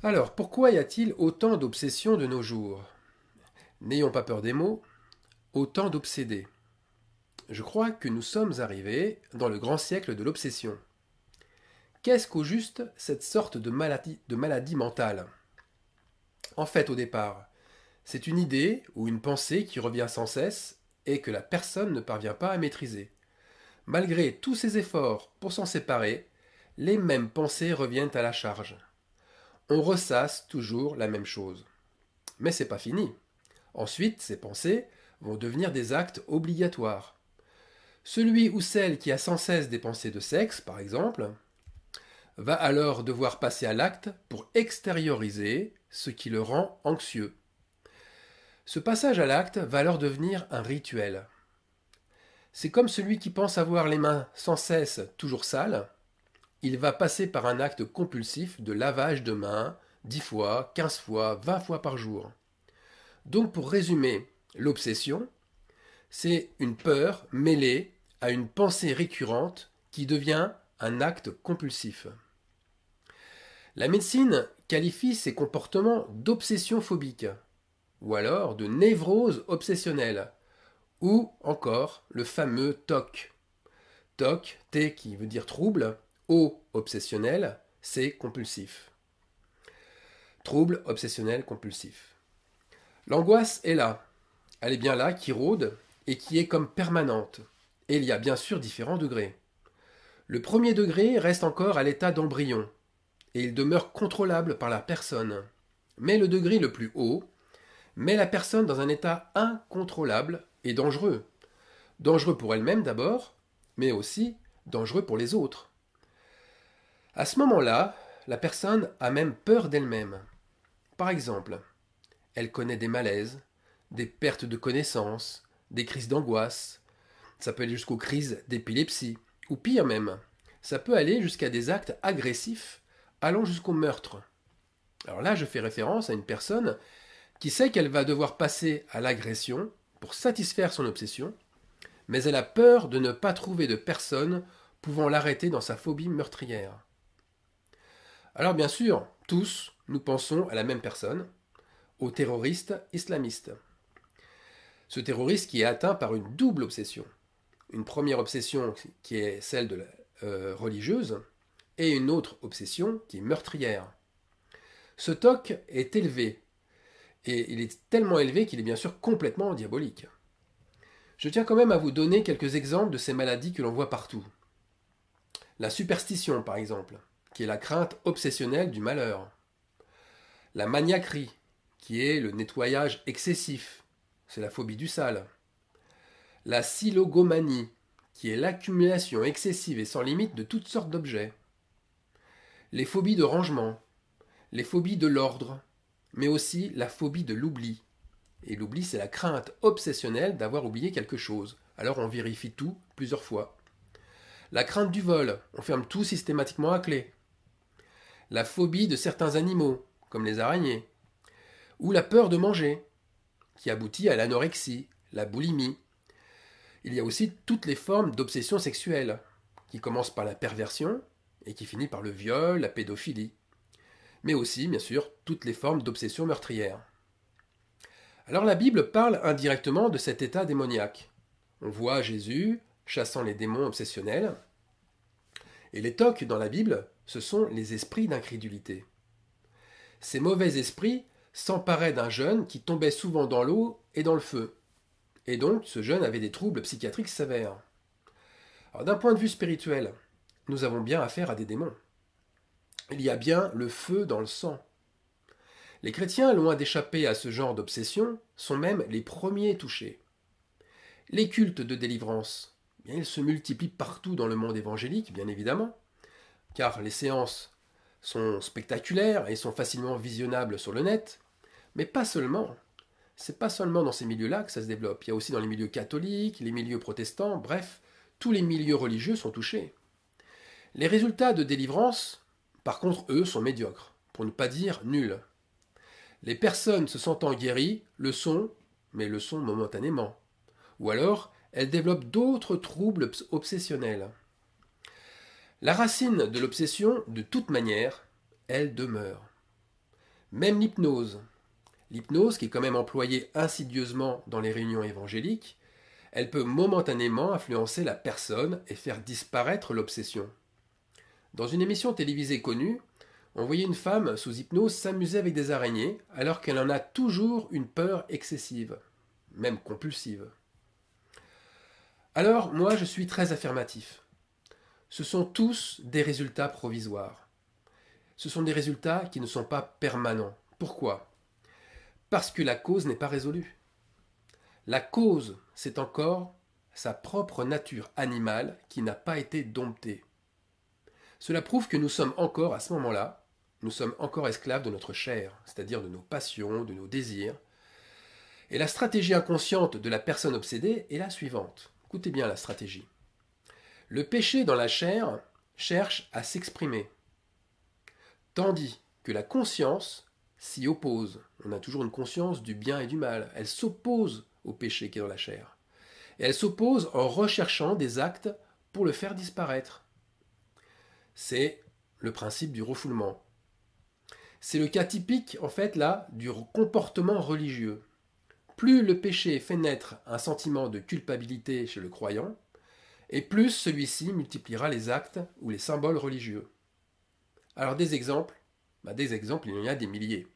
Alors, pourquoi y a-t-il autant d'obsessions de nos jours? N'ayons pas peur des mots, autant d'obsédés. Je crois que nous sommes arrivés dans le grand siècle de l'obsession. Qu'est-ce qu'au juste cette sorte de maladie mentale? En fait, au départ, c'est une idée ou une pensée qui revient sans cesse et que la personne ne parvient pas à maîtriser. Malgré tous ses efforts pour s'en séparer, les mêmes pensées reviennent à la charge. On ressasse toujours la même chose. Mais c'est pas fini. Ensuite, ces pensées vont devenir des actes obligatoires. Celui ou celle qui a sans cesse des pensées de sexe, par exemple, va alors devoir passer à l'acte pour extérioriser ce qui le rend anxieux. Ce passage à l'acte va alors devenir un rituel. C'est comme celui qui pense avoir les mains sans cesse toujours sales, il va passer par un acte compulsif de lavage de mains 10 fois, 15 fois, 20 fois par jour. Donc pour résumer, l'obsession, c'est une peur mêlée à une pensée récurrente qui devient un acte compulsif. La médecine qualifie ces comportements d'obsession phobique, ou alors de névrose obsessionnelle, ou encore le fameux TOC. TOC, T qui veut dire trouble, O obsessionnel, C compulsif. Trouble obsessionnel compulsif. L'angoisse est là, elle est bien là, qui rôde et qui est comme permanente. Et il y a bien sûr différents degrés. Le premier degré reste encore à l'état d'embryon, et il demeure contrôlable par la personne. Mais le degré le plus haut met la personne dans un état incontrôlable et dangereux. Dangereux pour elle-même d'abord, mais aussi dangereux pour les autres. À ce moment-là, la personne a même peur d'elle-même. Par exemple, elle connaît des malaises, des pertes de connaissance, des crises d'angoisse. Ça peut aller jusqu'aux crises d'épilepsie, ou pire même, ça peut aller jusqu'à des actes agressifs allant jusqu'au meurtre. Alors là, je fais référence à une personne qui sait qu'elle va devoir passer à l'agression pour satisfaire son obsession, mais elle a peur de ne pas trouver de personne pouvant l'arrêter dans sa phobie meurtrière. Alors bien sûr, tous, nous pensons à la même personne, au terroriste islamiste. Ce terroriste qui est atteint par une double obsession. Une première obsession qui est celle de la religieuse et une autre obsession qui est meurtrière. Ce TOC est élevé et il est tellement élevé qu'il est bien sûr complètement diabolique. Je tiens quand même à vous donner quelques exemples de ces maladies que l'on voit partout. La superstition par exemple, qui est la crainte obsessionnelle du malheur. La maniaquerie, qui est le nettoyage excessif, c'est la phobie du sale. La silogomanie, qui est l'accumulation excessive et sans limite de toutes sortes d'objets. Les phobies de rangement, les phobies de l'ordre, mais aussi la phobie de l'oubli. Et l'oubli, c'est la crainte obsessionnelle d'avoir oublié quelque chose. Alors on vérifie tout plusieurs fois. La crainte du vol, on ferme tout systématiquement à clé. La phobie de certains animaux, comme les araignées. Ou la peur de manger, qui aboutit à l'anorexie, la boulimie. Il y a aussi toutes les formes d'obsession sexuelle, qui commencent par la perversion et qui finit par le viol, la pédophilie. Mais aussi, bien sûr, toutes les formes d'obsession meurtrière. Alors la Bible parle indirectement de cet état démoniaque. On voit Jésus chassant les démons obsessionnels. Et les TOC dans la Bible, ce sont les esprits d'incrédulité. Ces mauvais esprits s'emparaient d'un jeune qui tombait souvent dans l'eau et dans le feu. Et donc, ce jeune avait des troubles psychiatriques sévères. Alors, d'un point de vue spirituel, nous avons bien affaire à des démons. Il y a bien le feu dans le sang. Les chrétiens, loin d'échapper à ce genre d'obsession, sont même les premiers touchés. Les cultes de délivrance, bien, ils se multiplient partout dans le monde évangélique, bien évidemment, car les séances sont spectaculaires et sont facilement visionnables sur le net, mais pas seulement. C'est pas seulement dans ces milieux-là que ça se développe. Il y a aussi dans les milieux catholiques, les milieux protestants, bref, tous les milieux religieux sont touchés. Les résultats de délivrance, par contre, eux, sont médiocres, pour ne pas dire nuls. Les personnes se sentant guéries le sont, mais le sont momentanément. Ou alors, elles développent d'autres troubles obsessionnels. La racine de l'obsession, de toute manière, elle demeure. Même l'hypnose. L'hypnose, qui est quand même employée insidieusement dans les réunions évangéliques, elle peut momentanément influencer la personne et faire disparaître l'obsession. Dans une émission télévisée connue, on voyait une femme sous hypnose s'amuser avec des araignées alors qu'elle en a toujours une peur excessive, même compulsive. Alors, moi, je suis très affirmatif. Ce sont tous des résultats provisoires. Ce sont des résultats qui ne sont pas permanents. Pourquoi ? Parce que la cause n'est pas résolue. La cause, c'est encore sa propre nature animale qui n'a pas été domptée. Cela prouve que nous sommes encore, à ce moment-là, nous sommes encore esclaves de notre chair, c'est-à-dire de nos passions, de nos désirs. Et la stratégie inconsciente de la personne obsédée est la suivante. Écoutez bien la stratégie. Le péché dans la chair cherche à s'exprimer, tandis que la conscience s'y oppose. On a toujours une conscience du bien et du mal. Elle s'oppose au péché qui est dans la chair. Et elle s'oppose en recherchant des actes pour le faire disparaître. C'est le principe du refoulement. C'est le cas typique, en fait, là, du comportement religieux. Plus le péché fait naître un sentiment de culpabilité chez le croyant, et plus celui-ci multipliera les actes ou les symboles religieux. Alors des exemples, il y en a des milliers.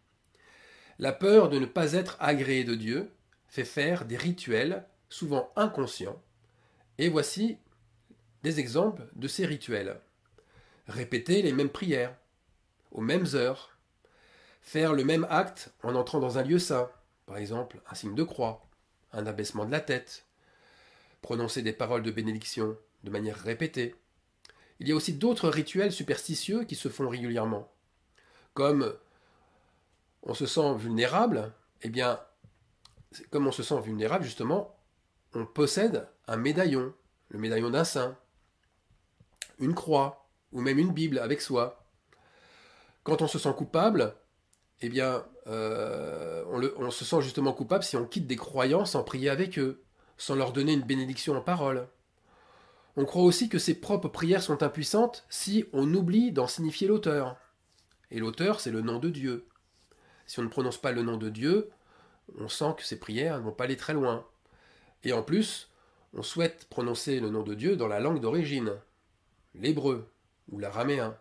La peur de ne pas être agréé de Dieu fait faire des rituels, souvent inconscients, et voici des exemples de ces rituels. Répéter les mêmes prières, aux mêmes heures, faire le même acte en entrant dans un lieu saint, par exemple un signe de croix, un abaissement de la tête, prononcer des paroles de bénédiction de manière répétée. Il y a aussi d'autres rituels superstitieux qui se font régulièrement. Comme on se sent vulnérable, eh bien, comme on se sent vulnérable, justement, on possède un médaillon, le médaillon d'un saint, une croix, ou même une Bible avec soi. Quand on se sent coupable, eh bien, on se sent justement coupable si on quitte des croyants sans prier avec eux, sans leur donner une bénédiction en parole. On croit aussi que ses propres prières sont impuissantes si on oublie d'en signifier l'auteur. Et l'auteur, c'est le nom de Dieu. Si on ne prononce pas le nom de Dieu, on sent que ces prières ne vont pas aller très loin. Et en plus, on souhaite prononcer le nom de Dieu dans la langue d'origine, l'hébreu ou l'araméen.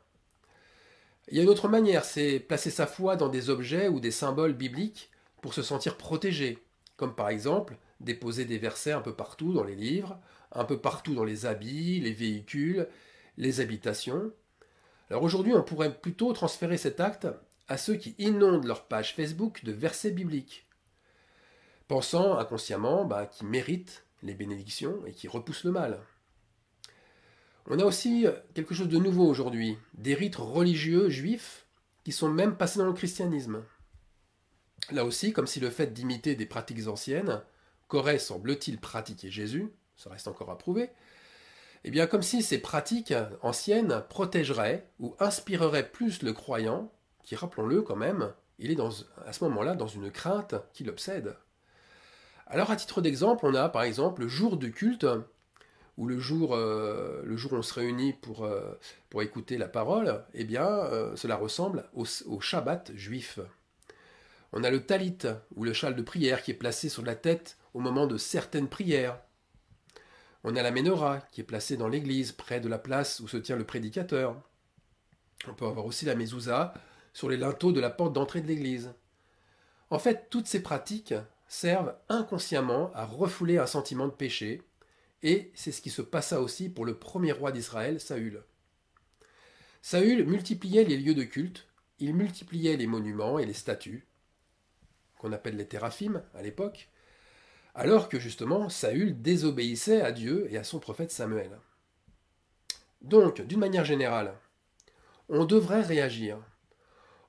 Il y a une autre manière, c'est placer sa foi dans des objets ou des symboles bibliques pour se sentir protégé, comme par exemple déposer des versets un peu partout dans les livres, un peu partout dans les habits, les véhicules, les habitations. Alors aujourd'hui, on pourrait plutôt transférer cet acte à ceux qui inondent leur page Facebook de versets bibliques, pensant inconsciemment qu'ils méritent les bénédictions et qui repoussent le mal. On a aussi quelque chose de nouveau aujourd'hui, des rites religieux juifs qui sont même passés dans le christianisme. Là aussi, comme si le fait d'imiter des pratiques anciennes qu'aurait, semble-t-il, pratiqué Jésus, ça reste encore à prouver, eh bien comme si ces pratiques anciennes protégeraient ou inspireraient plus le croyant, qui, rappelons-le quand même, il est à ce moment-là dans une crainte qui l'obsède. Alors à titre d'exemple, on a par exemple le jour du culte, ou le jour où on se réunit pour écouter la parole, eh bien cela ressemble au Shabbat juif. On a le talit, ou le châle de prière, qui est placé sur la tête au moment de certaines prières. On a la menorah, qui est placée dans l'église, près de la place où se tient le prédicateur. On peut avoir aussi la mezouza sur les linteaux de la porte d'entrée de l'église. En fait, toutes ces pratiques servent inconsciemment à refouler un sentiment de péché, et c'est ce qui se passa aussi pour le premier roi d'Israël, Saül. Saül multipliait les lieux de culte, il multipliait les monuments et les statues, qu'on appelle les téraphim à l'époque, alors que justement Saül désobéissait à Dieu et à son prophète Samuel. Donc, d'une manière générale, on devrait réagir.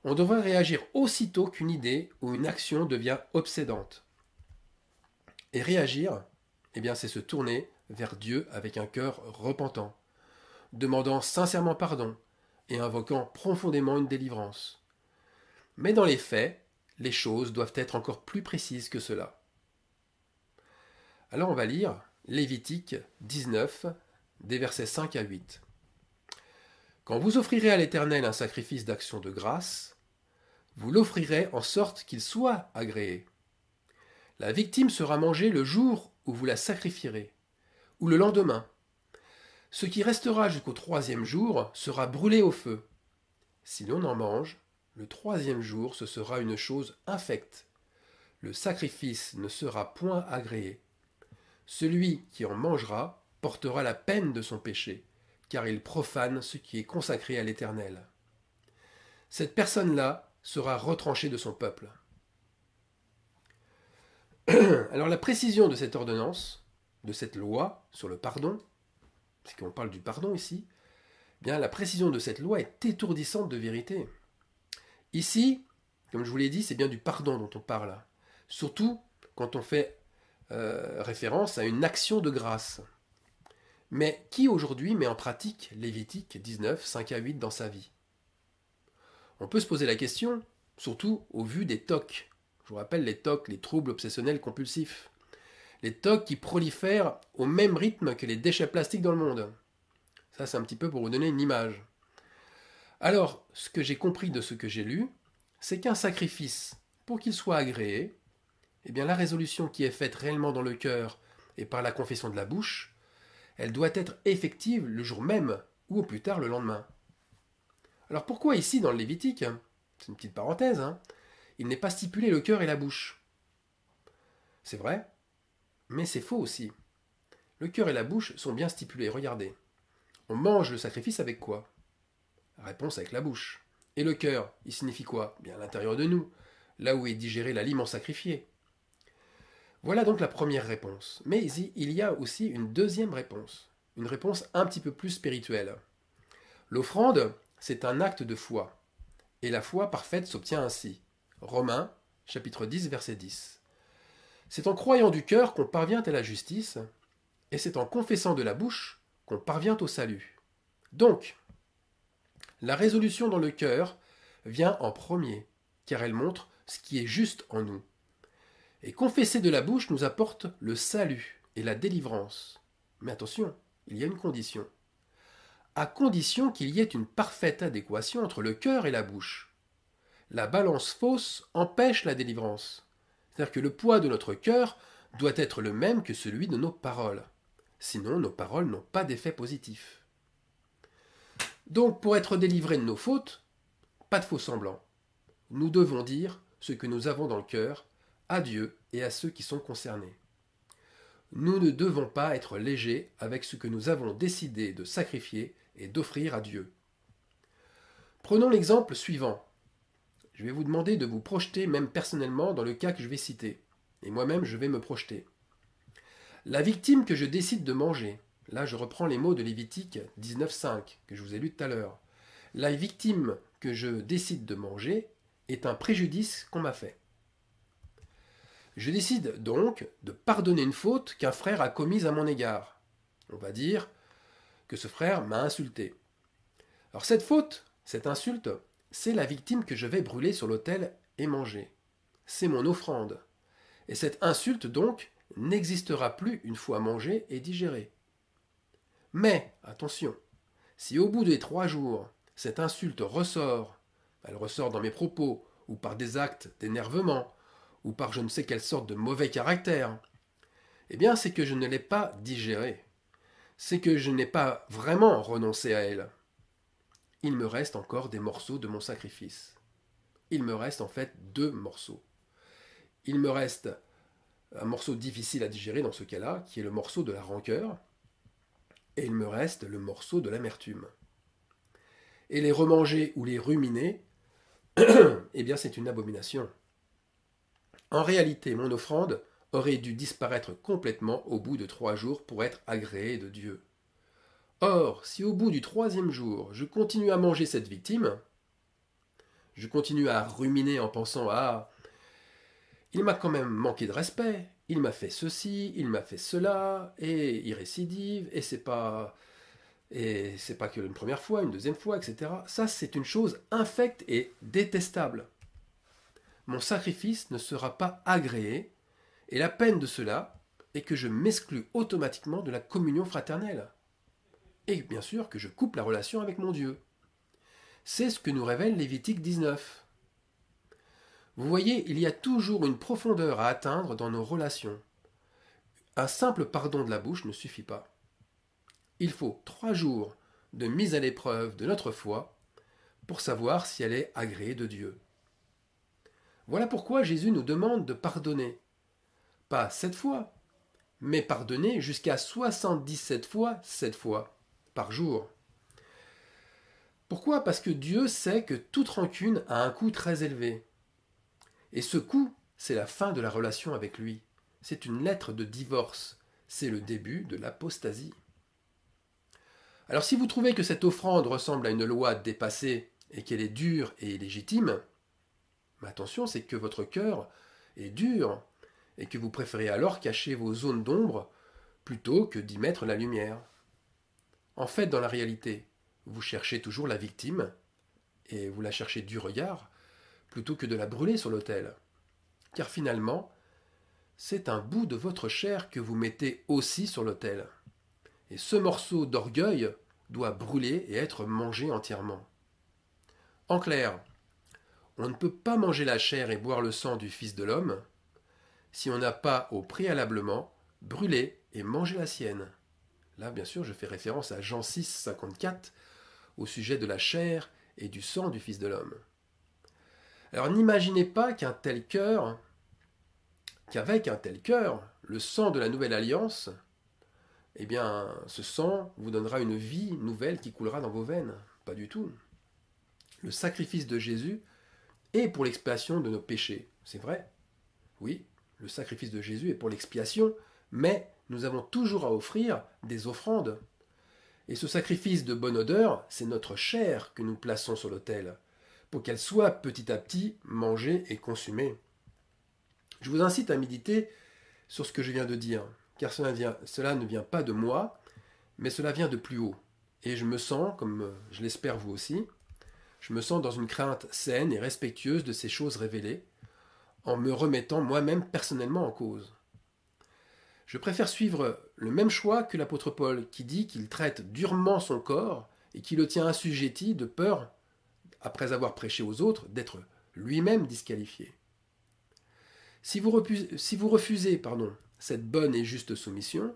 On devrait réagir aussitôt qu'une idée ou une action devient obsédante. Et réagir, eh bien, c'est se tourner vers Dieu avec un cœur repentant, demandant sincèrement pardon et invoquant profondément une délivrance. Mais dans les faits, les choses doivent être encore plus précises que cela. Alors on va lire Lévitique 19, des versets 5 à 8. Quand vous offrirez à l'Éternel un sacrifice d'action de grâce, vous l'offrirez en sorte qu'il soit agréé. La victime sera mangée le jour où vous la sacrifierez, ou le lendemain. Ce qui restera jusqu'au troisième jour sera brûlé au feu. Si l'on en mange, le troisième jour ce sera une chose infecte. Le sacrifice ne sera point agréé. Celui qui en mangera portera la peine de son péché, car il profane ce qui est consacré à l'Éternel. Cette personne-là sera retranchée de son peuple. Alors la précision de cette ordonnance, de cette loi sur le pardon, parce qu'on parle du pardon ici, eh bien la précision de cette loi est étourdissante de vérité. Ici, comme je vous l'ai dit, c'est bien du pardon dont on parle, surtout quand on fait référence à une action de grâce. Mais qui aujourd'hui met en pratique Lévitique 19, 5 à 8 dans sa vie? On peut se poser la question, surtout au vu des TOC. Je vous rappelle les TOC, les troubles obsessionnels compulsifs. Les TOC qui prolifèrent au même rythme que les déchets plastiques dans le monde. Ça, c'est un petit peu pour vous donner une image. Alors, ce que j'ai compris de ce que j'ai lu, c'est qu'un sacrifice, pour qu'il soit agréé, eh bien la résolution qui est faite réellement dans le cœur et par la confession de la bouche, elle doit être effective le jour même ou au plus tard le lendemain. Alors pourquoi ici dans le Lévitique, c'est une petite parenthèse, il n'est pas stipulé le cœur et la bouche? C'est vrai, mais c'est faux aussi. Le cœur et la bouche sont bien stipulés, regardez. On mange le sacrifice avec quoi? Réponse avec la bouche. Et le cœur, il signifie quoi? Bien à l'intérieur de nous, là où est digéré l'aliment sacrifié. Voilà donc la première réponse. Mais il y a aussi une deuxième réponse, une réponse un petit peu plus spirituelle. L'offrande, c'est un acte de foi. Et la foi parfaite s'obtient ainsi. Romains, chapitre 10, verset 10. C'est en croyant du cœur qu'on parvient à la justice, et c'est en confessant de la bouche qu'on parvient au salut. Donc, la résolution dans le cœur vient en premier, car elle montre ce qui est juste en nous. Et confesser de la bouche nous apporte le salut et la délivrance. Mais attention, il y a une condition. À condition qu'il y ait une parfaite adéquation entre le cœur et la bouche. La balance fausse empêche la délivrance. C'est-à-dire que le poids de notre cœur doit être le même que celui de nos paroles. Sinon, nos paroles n'ont pas d'effet positif. Donc, pour être délivrés de nos fautes, pas de faux semblants. Nous devons dire ce que nous avons dans le cœur à Dieu et à ceux qui sont concernés. Nous ne devons pas être légers avec ce que nous avons décidé de sacrifier et d'offrir à Dieu. Prenons l'exemple suivant. Je vais vous demander de vous projeter même personnellement dans le cas que je vais citer. Et moi-même, je vais me projeter. La victime que je décide de manger, là je reprends les mots de Lévitique 19.5 que je vous ai lu tout à l'heure. La victime que je décide de manger est un préjudice qu'on m'a fait. Je décide donc de pardonner une faute qu'un frère a commise à mon égard. On va dire que ce frère m'a insulté. Alors cette faute, cette insulte, c'est la victime que je vais brûler sur l'autel et manger. C'est mon offrande. Et cette insulte donc n'existera plus une fois mangée et digérée. Mais, attention, si au bout des 3 jours, cette insulte ressort, elle ressort dans mes propos, ou par des actes d'énervement, ou par je ne sais quelle sorte de mauvais caractère, eh bien c'est que je ne l'ai pas digérée. C'est que je n'ai pas vraiment renoncé à elle. Il me reste encore des morceaux de mon sacrifice. Il me reste en fait 2 morceaux. Il me reste un morceau difficile à digérer dans ce cas-là, qui est le morceau de la rancœur, et il me reste le morceau de l'amertume. Et les remanger ou les ruminer, eh bien c'est une abomination. En réalité, mon offrande aurait dû disparaître complètement au bout de 3 jours pour être agréée de Dieu. Or, si au bout du 3e jour, je continue à manger cette victime, je continue à ruminer en pensant « Ah, il m'a quand même manqué de respect, il m'a fait ceci, il m'a fait cela, et il récidive, et c'est pas que une première fois, une deuxième fois, etc. » Ça, c'est une chose infecte et détestable. Mon sacrifice ne sera pas agréé, et la peine de cela est que je m'exclus automatiquement de la communion fraternelle. Et bien sûr que je coupe la relation avec mon Dieu. C'est ce que nous révèle Lévitique 19. Vous voyez, il y a toujours une profondeur à atteindre dans nos relations. Un simple pardon de la bouche ne suffit pas. Il faut 3 jours de mise à l'épreuve de notre foi pour savoir si elle est agréée de Dieu. Voilà pourquoi Jésus nous demande de pardonner. Pas 7 fois, mais pardonner jusqu'à 77 fois 7 fois par jour. Pourquoi? Parce que Dieu sait que toute rancune a un coût très élevé. Et ce coût, c'est la fin de la relation avec lui. C'est une lettre de divorce. C'est le début de l'apostasie. Alors si vous trouvez que cette offrande ressemble à une loi dépassée et qu'elle est dure et illégitime, mais attention, c'est que votre cœur est dur et que vous préférez alors cacher vos zones d'ombre plutôt que d'y mettre la lumière. En fait, dans la réalité, vous cherchez toujours la victime et vous la cherchez du regard plutôt que de la brûler sur l'autel. Car finalement, c'est un bout de votre chair que vous mettez aussi sur l'autel. Et ce morceau d'orgueil doit brûler et être mangé entièrement. En clair, on ne peut pas manger la chair et boire le sang du Fils de l'homme si on n'a pas au préalablement brûlé et mangé la sienne. Là, bien sûr, je fais référence à Jean 6, 54, au sujet de la chair et du sang du Fils de l'homme. Alors n'imaginez pas qu'avec un tel cœur, le sang de la nouvelle alliance, eh bien, ce sang vous donnera une vie nouvelle qui coulera dans vos veines. Pas du tout. Le sacrifice de Jésus est pour l'expiation de nos péchés. C'est vrai. Oui, le sacrifice de Jésus est pour l'expiation, mais nous avons toujours à offrir des offrandes. Et ce sacrifice de bonne odeur, c'est notre chair que nous plaçons sur l'autel, pour qu'elle soit petit à petit mangée et consumée. Je vous incite à méditer sur ce que je viens de dire, car cela ne vient pas de moi, mais cela vient de plus haut. Et je me sens, comme je l'espère vous aussi, je me sens dans une crainte saine et respectueuse de ces choses révélées, en me remettant moi-même personnellement en cause. Je préfère suivre le même choix que l'apôtre Paul, qui dit qu'il traite durement son corps et qui le tient assujetti de peur, après avoir prêché aux autres, d'être lui-même disqualifié. Si vous refusez cette bonne et juste soumission,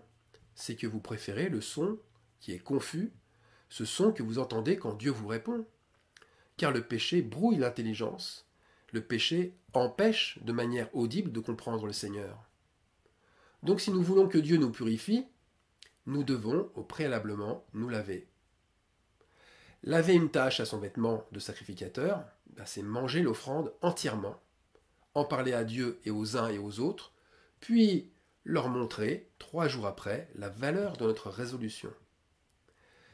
c'est que vous préférez le son qui est confus, ce son que vous entendez quand Dieu vous répond. Car le péché brouille l'intelligence, le péché empêche de manière audible de comprendre le Seigneur. Donc si nous voulons que Dieu nous purifie, nous devons au préalablement nous laver. Laver une tache à son vêtement de sacrificateur, c'est manger l'offrande entièrement, en parler à Dieu et aux uns et aux autres, puis leur montrer, 3 jours après, la valeur de notre résolution.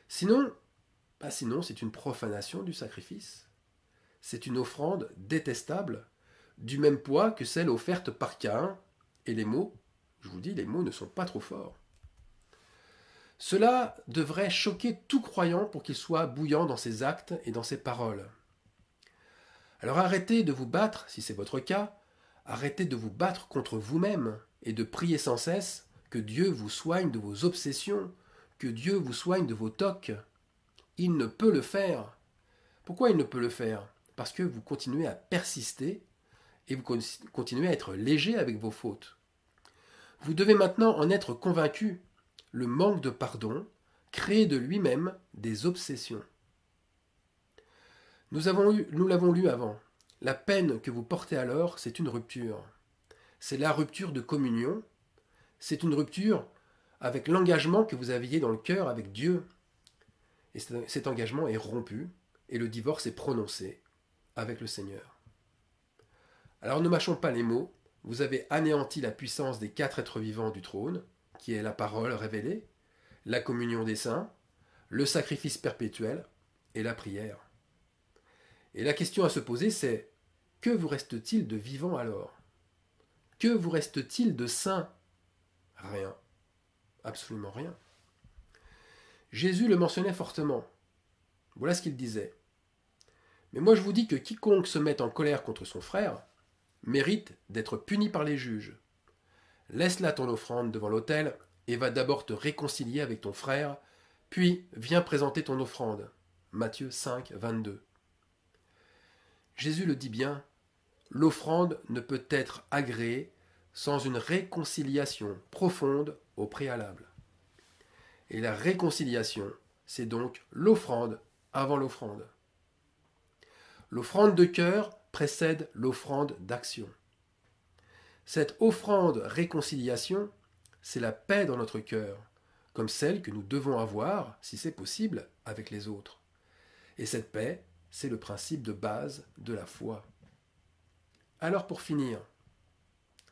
Sinon, c'est une profanation du sacrifice. C'est une offrande détestable, du même poids que celle offerte par Caïn, et les mots, je vous dis, les mots ne sont pas trop forts. Cela devrait choquer tout croyant pour qu'il soit bouillant dans ses actes et dans ses paroles. Alors arrêtez de vous battre, si c'est votre cas, arrêtez de vous battre contre vous-même et de prier sans cesse que Dieu vous soigne de vos obsessions, que Dieu vous soigne de vos tocs. Il ne peut le faire. Pourquoi il ne peut le faire? Parce que vous continuez à persister et vous continuez à être léger avec vos fautes. Vous devez maintenant en être convaincu. Le manque de pardon crée de lui-même des obsessions. Nous l'avons lu avant. La peine que vous portez alors, c'est une rupture. C'est la rupture de communion. C'est une rupture avec l'engagement que vous aviez dans le cœur avec Dieu. Et cet engagement est rompu et le divorce est prononcé avec le Seigneur. Alors ne mâchons pas les mots. Vous avez anéanti la puissance des 4 êtres vivants du trône, qui est la parole révélée, la communion des saints, le sacrifice perpétuel et la prière. Et la question à se poser, c'est: que vous reste-t-il de vivant alors? Que vous reste-t-il de saint? Rien. Absolument rien. Jésus le mentionnait fortement. Voilà ce qu'il disait. Mais moi je vous dis que quiconque se met en colère contre son frère mérite d'être puni par les juges. Laisse là ton offrande devant l'autel et va d'abord te réconcilier avec ton frère, puis viens présenter ton offrande. Matthieu 5, 22. Jésus le dit bien, l'offrande ne peut être agréée sans une réconciliation profonde au préalable. Et la réconciliation, c'est donc l'offrande avant l'offrande. L'offrande de cœur précède l'offrande d'action. Cette offrande réconciliation, c'est la paix dans notre cœur, comme celle que nous devons avoir, si c'est possible, avec les autres. Et cette paix, c'est le principe de base de la foi. Alors pour finir,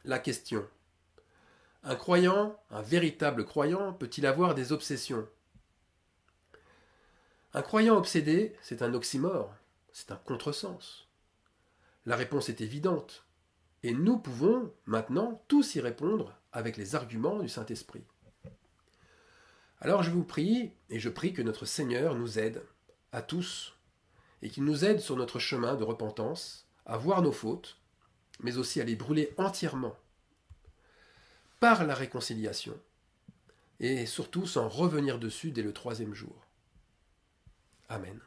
la question. Un croyant, un véritable croyant, peut-il avoir des obsessions? Un croyant obsédé, c'est un oxymore, c'est un contresens. La réponse est évidente, et nous pouvons maintenant tous y répondre avec les arguments du Saint-Esprit. Alors je vous prie, et je prie que notre Seigneur nous aide, à tous, et qu'il nous aide sur notre chemin de repentance, à voir nos fautes, mais aussi à les brûler entièrement, par la réconciliation, et surtout sans revenir dessus dès le 3e jour. Amen.